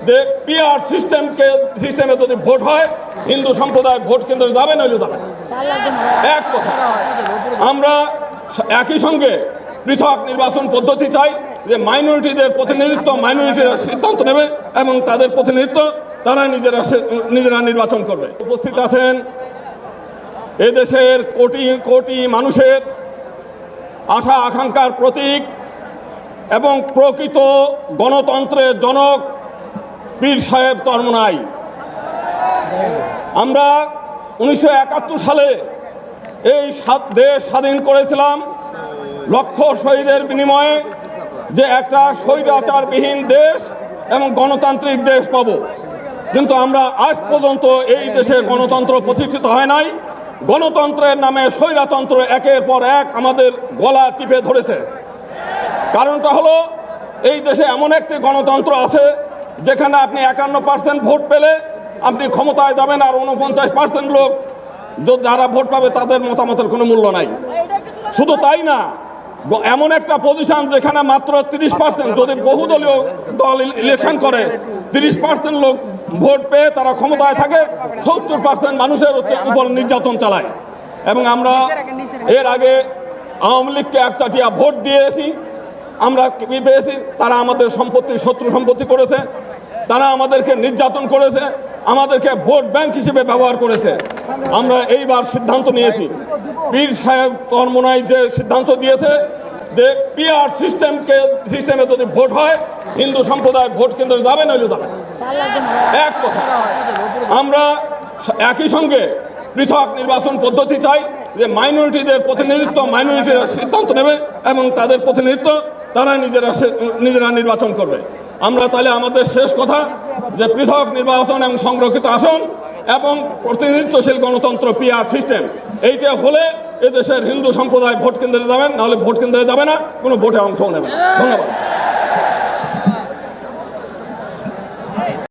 যে পিআর সিস্টেমে যদি ভোট হয় হিন্দু সম্প্রদায় ভোট কেন্দ্রে যাবে নইলে যাবে না। এক কথা, আমরা একই সঙ্গে পৃথক নির্বাচন পদ্ধতি চাই, যে মাইনরিটিদের প্রতিনিধিত্ব মাইনরিটিরা সিদ্ধান্ত নেবে এবং তাদের প্রতিনিধিত্ব তারা নিজেরা নির্বাচন করবে। উপস্থিত আছেন এদেশের কোটি কোটি মানুষের আশা আকাঙ্ক্ষার প্রতীক এবং প্রকৃত গণতন্ত্রের জনক পীর সাহেব চরমোনাই। আমরা 1971 সালে এই দেশ স্বাধীন করেছিলাম লক্ষ শহীদের বিনিময়ে, যে একটা স্বৈরাচারবিহীন দেশ এবং গণতান্ত্রিক দেশ পাব। কিন্তু আমরা আজ পর্যন্ত এই দেশে গণতন্ত্র প্রতিষ্ঠিত হয় নাই। গণতন্ত্রের নামে স্বৈরতন্ত্র একের পর এক আমাদের গলা টিপে ধরেছে। কারণটা হলো, এই দেশে এমন একটি গণতন্ত্র আছে যেখানে আপনি 51% ভোট পেলে আপনি ক্ষমতায় যাবেন, আর 49% লোক যারা ভোট পাবে তাদের মতামতের কোনো মূল্য নাই। শুধু তাই না, এমন একটা পজিশন যেখানে মাত্র 30%, যদি বহুদলীয় দল ইলেকশন করে 30% লোক ভোট পেয়ে তারা ক্ষমতায় থাকে, 70% মানুষের উপর নির্যাতন চালায়। এবং আমরা এর আগে আওয়ামী লীগকে একচাটিয়া ভোট দিয়েছি, আমরা কি পেয়েছি? তারা আমাদের সম্পত্তি শত্রু সম্পত্তি করেছে, তারা আমাদেরকে নির্যাতন করেছে, আমাদেরকে ভোট ব্যাংক হিসেবে ব্যবহার করেছে। আমরা এইবার সিদ্ধান্ত নিয়েছি, পীর সাহেব চরমোনাই যে সিদ্ধান্ত দিয়েছে যে পিআর সিস্টেমে যদি ভোট হয় হিন্দু সম্প্রদায় ভোট কেন্দ্রে যাবে নইলে যাবে না। এক কথা, আমরা একই সঙ্গে পৃথক নির্বাচন পদ্ধতি চাই, যে মাইনরিটিদের প্রতিনিধিত্ব মাইনরিটিরা সিদ্ধান্ত নেবে এবং তাদের প্রতিনিধিত্ব তারা নিজেরা নির্বাচন করবে। আমরা তাহলে আমাদের শেষ কথা, যে পৃথক নির্বাচন এবং সংরক্ষিত আসন এবং প্রতিনিধিত্বশীল গণতন্ত্র পিআর সিস্টেম, এইটা হলে এদেশের হিন্দু সম্প্রদায় ভোট কেন্দ্রে যাবেন, নাহলে ভোট কেন্দ্রে যাবে না, কোনো ভোটে অংশ নেবে না। ধন্যবাদ।